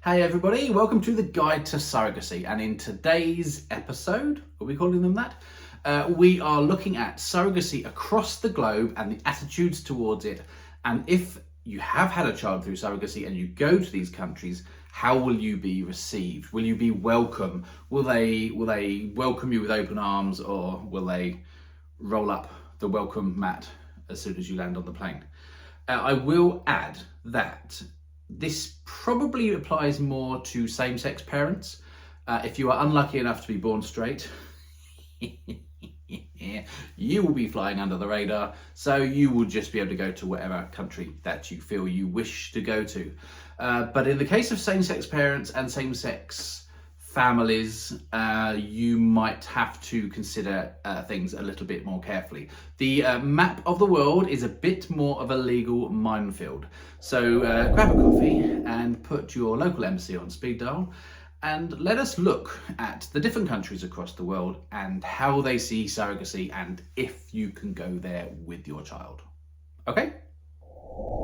Hey everybody, welcome to the Guide to Surrogacy, and in today's episode, are we calling them that? We are looking at surrogacy across the globe and the attitudes towards it, and if you have had a child through surrogacy and you go to these countries, how will you be received? Will you be welcome? Will they welcome you with open arms, or will they roll up the welcome mat as soon as you land on the plane? I will add that this probably applies more to same-sex parents. If you are unlucky enough to be born straight, you will be flying under the radar, so you will just be able to go to whatever country that you feel you wish to go to. But in the case of same-sex parents and same-sex families, you might have to consider things a little bit more carefully. The map of the world is a bit more of a legal minefield. So grab a coffee and put your local embassy on speed dial, and let us look at the different countries across the world and how they see surrogacy and if you can go there with your child. Okay?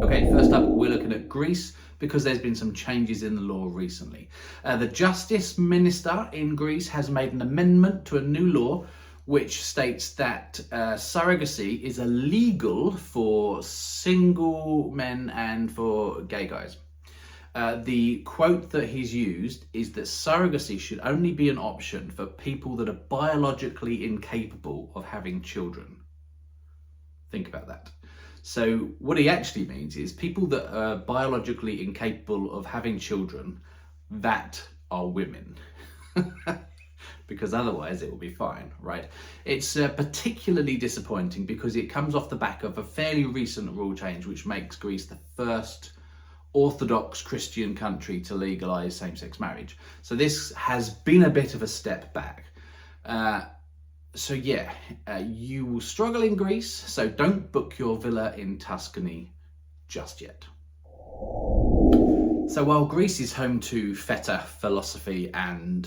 Okay, first up, we're looking at Greece because there's been some changes in the law recently. The Justice Minister in Greece has made an amendment to a new law which states that surrogacy is illegal for single men and for gay guys. The quote that he's used is that surrogacy should only be an option for people that are biologically incapable of having children. Think about that. So what he actually means is people that are biologically incapable of having children that are women. Because otherwise it will be fine, right? It's particularly disappointing because it comes off the back of a fairly recent rule change which makes Greece the first Orthodox Christian country to legalise same-sex marriage. So this has been a bit of a step back. So yeah, you will struggle in Greece, so don't book your villa in Tuscany just yet. So while Greece is home to feta philosophy and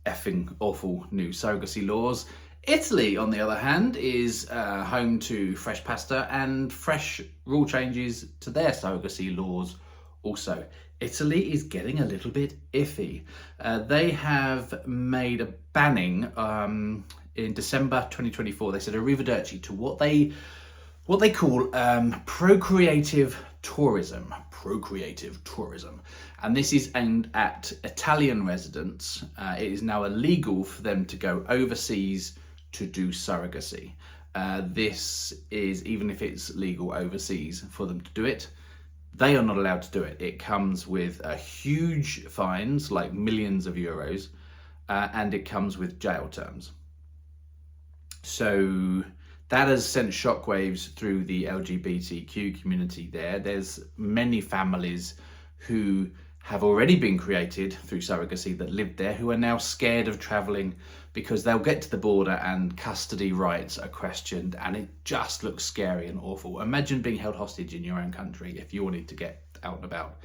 effing awful new surrogacy laws, Italy, on the other hand, is home to fresh pasta and fresh rule changes to their surrogacy laws also. Italy is getting a little bit iffy. They have made a banning in December 2024. They said arrivederci to what they call procreative tourism. And this is aimed at Italian residents. It is now illegal for them to go overseas to do surrogacy. This is, even if it's legal overseas for them to do it, they are not allowed to do it. It comes with huge fines, like millions of euros, and it comes with jail terms. So that has sent shockwaves through the LGBTQ community there. There's many families who have already been created through surrogacy that lived there who are now scared of travelling because they'll get to the border and custody rights are questioned, and it just looks scary and awful. Imagine being held hostage in your own country if you wanted to get out and about.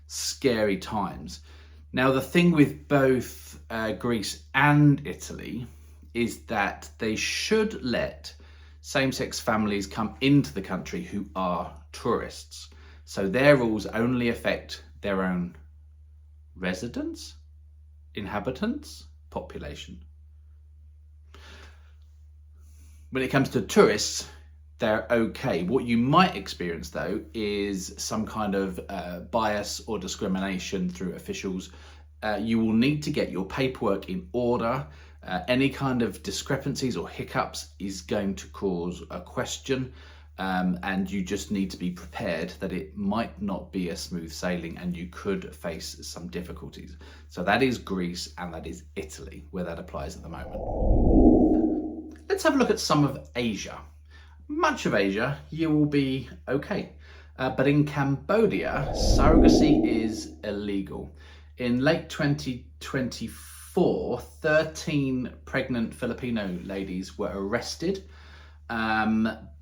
Scary times. Now the thing with both Greece and Italy is that they should let same-sex families come into the country who are tourists. So their rules only affect their own residents, inhabitants, population. When it comes to tourists, they're okay. What you might experience though is some kind of bias or discrimination through officials. You will need to get your paperwork in order. Any kind of discrepancies or hiccups is going to cause a question, and you just need to be prepared that it might not be a smooth sailing and you could face some difficulties. So that is Greece and that is Italy where that applies at the moment. Let's have a look at some of Asia. Much of Asia, you will be okay. But in Cambodia, surrogacy is illegal. In late 2024, 13 pregnant Filipino ladies were arrested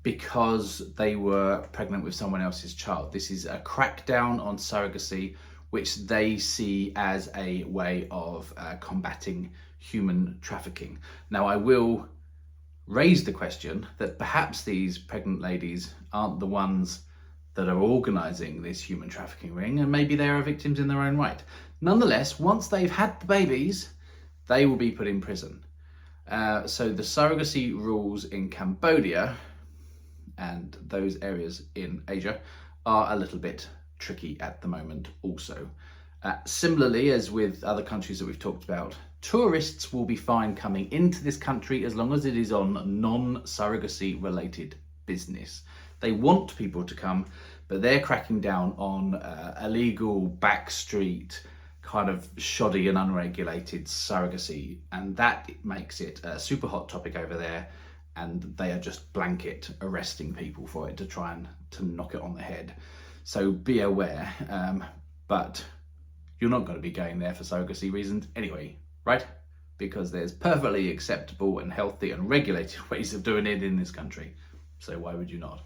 because they were pregnant with someone else's child. This is a crackdown on surrogacy, which they see as a way of combating human trafficking. Now, I will raise the question that perhaps these pregnant ladies aren't the ones that are organising this human trafficking ring, and maybe they are victims in their own right. Nonetheless, once they've had the babies, they will be put in prison. So the surrogacy rules in Cambodia and those areas in Asia are a little bit tricky at the moment also. Similarly, as with other countries that we've talked about, tourists will be fine coming into this country as long as it is on non-surrogacy related business. They want people to come, but they're cracking down on illegal backstreet, kind of shoddy and unregulated surrogacy, and that makes it a super hot topic over there, and they are just blanket arresting people for it to try and to knock it on the head. So be aware, but you're not going to be going there for surrogacy reasons anyway, right? Because there's perfectly acceptable and healthy and regulated ways of doing it in this country. So why would you not?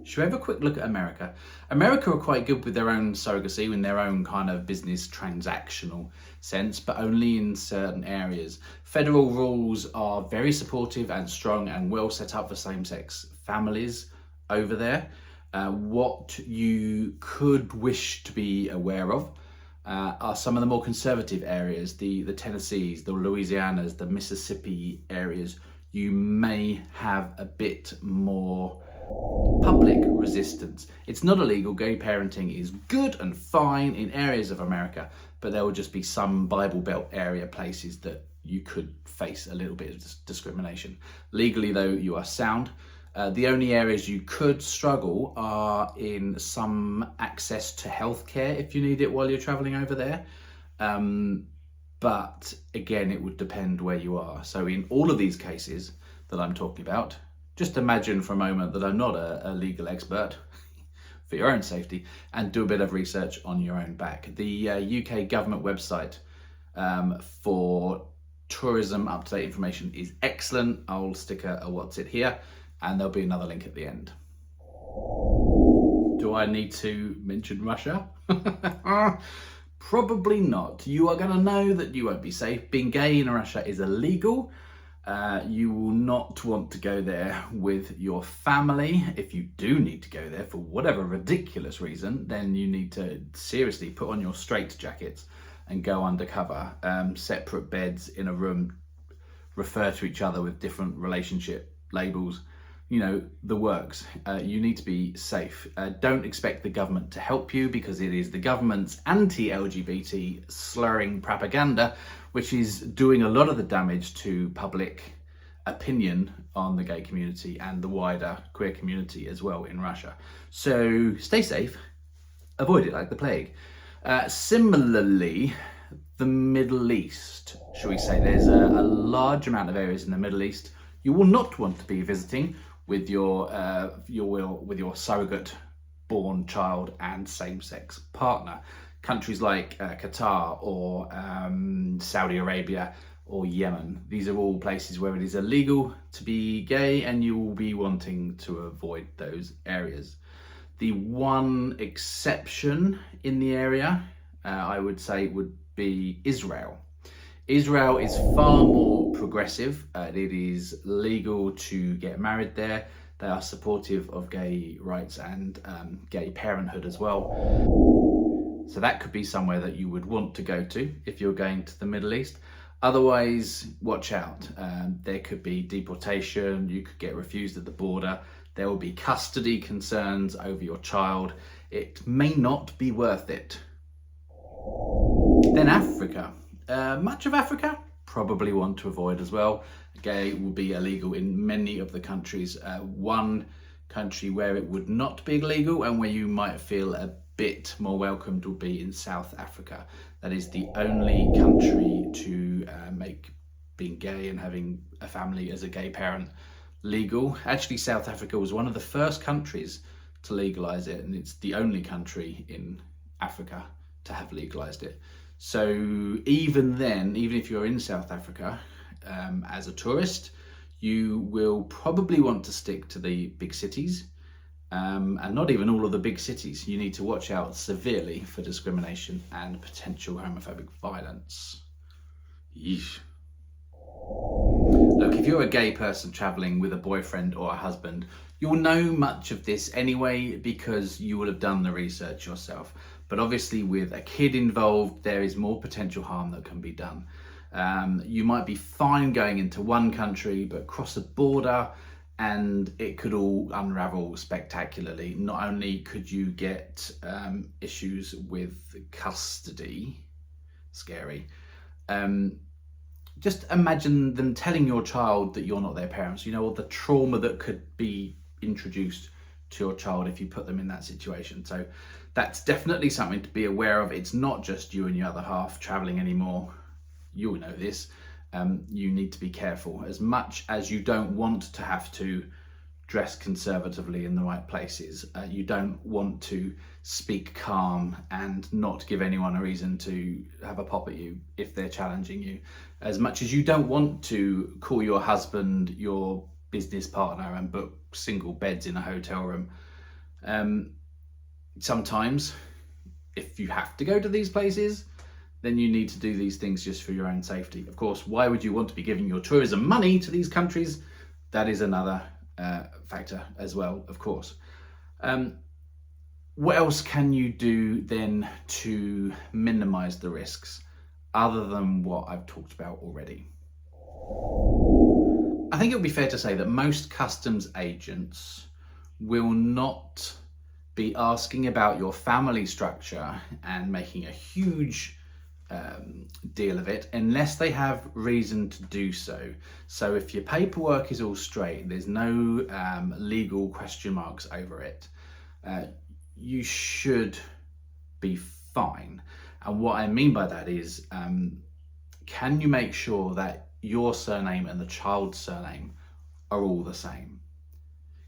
Should we have a quick look at America? America are quite good with their own surrogacy, in their own kind of business transactional sense, but only in certain areas. Federal rules are very supportive and strong and well set up for same-sex families over there. What you could wish to be aware of are some of the more conservative areas, the Tennessees, the Louisianas, the Mississippi areas. You may have a bit more public resistance. It's not illegal. Gay parenting is good and fine in areas of America, but there will just be some Bible Belt area places that you could face a little bit of discrimination. Legally, though, you are sound. The only areas you could struggle are in some access to healthcare if you need it while you're traveling over there. But again, it would depend where you are. So in all of these cases that I'm talking about, just imagine for a moment that I'm not a legal expert for your own safety, and do a bit of research on your own back. The UK government website for tourism up-to-date information is excellent. I'll stick a what's it here, and there'll be another link at the end. Do I need to mention Russia? Probably not. You are going to know that you won't be safe. Being gay in Russia is illegal. You will not want to go there with your family. If you do need to go there for whatever ridiculous reason, then you need to seriously put on your straitjackets and go undercover. Separate beds in a room, refer to each other with different relationship labels. You know, the works. You need to be safe. Don't expect the government to help you, because it is the government's anti-LGBT slurring propaganda which is doing a lot of the damage to public opinion on the gay community and the wider queer community as well in Russia. So stay safe, avoid it like the plague. Similarly, the Middle East, shall we say, there's a large amount of areas in the Middle East you will not want to be visiting with your surrogate born child and same-sex partner. Countries like Qatar or Saudi Arabia or Yemen. These are all places where it is illegal to be gay, and you will be wanting to avoid those areas. The one exception in the area, I would say, would be Israel. Israel is far more progressive. It is legal to get married there. They are supportive of gay rights and gay parenthood as well. So that could be somewhere that you would want to go to if you're going to the Middle East. Otherwise, watch out. There could be deportation. You could get refused at the border. There will be custody concerns over your child. It may not be worth it. Then Africa. Much of Africa, probably want to avoid as well. Gay will be illegal in many of the countries. One country where it would not be illegal and where you might feel a bit more welcomed will be in South Africa. That is the only country to make being gay and having a family as a gay parent legal. Actually, South Africa was one of the first countries to legalize it, and it's the only country in Africa to have legalized it. So even then, even if you're in South Africa as a tourist, you will probably want to stick to the big cities. And not even all of the big cities. You need to watch out severely for discrimination and potential homophobic violence. Yeesh. Look, if you're a gay person traveling with a boyfriend or a husband, You'll know much of this anyway because you will have done the research yourself. But obviously with a kid involved, there is more potential harm that can be done. You might be fine going into one country, but cross a border and it could all unravel spectacularly. Not only could you get issues with custody, scary, just imagine them telling your child that you're not their parents, you know, or the trauma that could be introduced to your child if you put them in that situation. So that's definitely something to be aware of. It's not just you and your other half traveling anymore. You'll know this. You need to be careful. As much as you don't want to have to dress conservatively in the right places, you don't want to speak calm and not give anyone a reason to have a pop at you if they're challenging you. As much as you don't want to call your husband your business partner and book single beds in a hotel room. Sometimes, if you have to go to these places, then you need to do these things just for your own safety. Of course, why would you want to be giving your tourism money to these countries? That is another factor as well, of course. What else can you do then to minimize the risks other than what I've talked about already? I think it would be fair to say that most customs agents will not be asking about your family structure and making a huge deal of it unless they have reason to do so. So if your paperwork is all straight, there's no legal question marks over it, you should be fine. And what I mean by that is, can you make sure that your surname and the child's surname are all the same?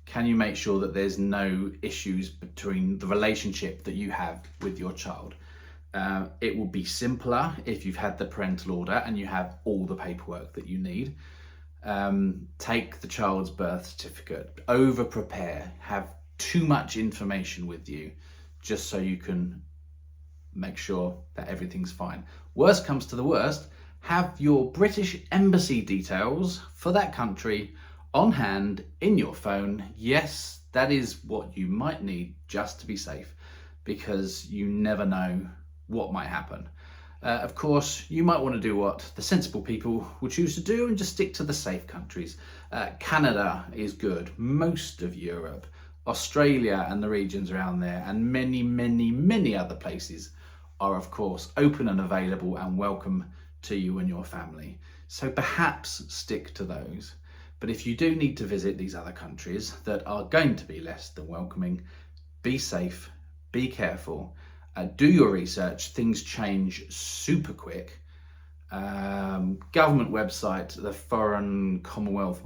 Can you make sure that there's no issues between the relationship that you have with your child? It will be simpler if you've had the parental order and you have all the paperwork that you need. Take the child's birth certificate, over prepare, have too much information with you just so you can make sure that everything's fine. Worst comes to the worst, have your British embassy details for that country on hand in your phone. Yes, that is what you might need just to be safe, because you never know what might happen. Of course, you might want to do what the sensible people will choose to do and just stick to the safe countries. Canada is good, most of Europe, Australia and the regions around there, and many, many, many other places are of course open and available and welcome to you and your family. So perhaps stick to those. But if you do need to visit these other countries that are going to be less than welcoming, be safe, be careful, do your research. Things change super quick. Government website, the Foreign Commonwealth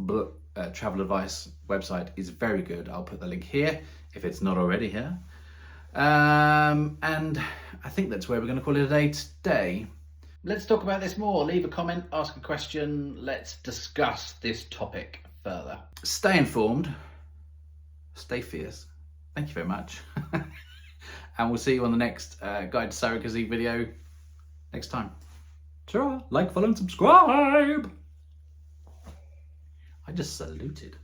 Travel Advice website is very good. I'll put the link here if it's not already here. And I think that's where we're going to call it a day today. Let's talk about this more. Leave a comment, ask a question. Let's discuss this topic further. Stay informed, stay fierce. Thank you very much. And we'll see you on the next Guide to Surrogacy video next time. Ta-ra! Like, follow and subscribe. I just saluted.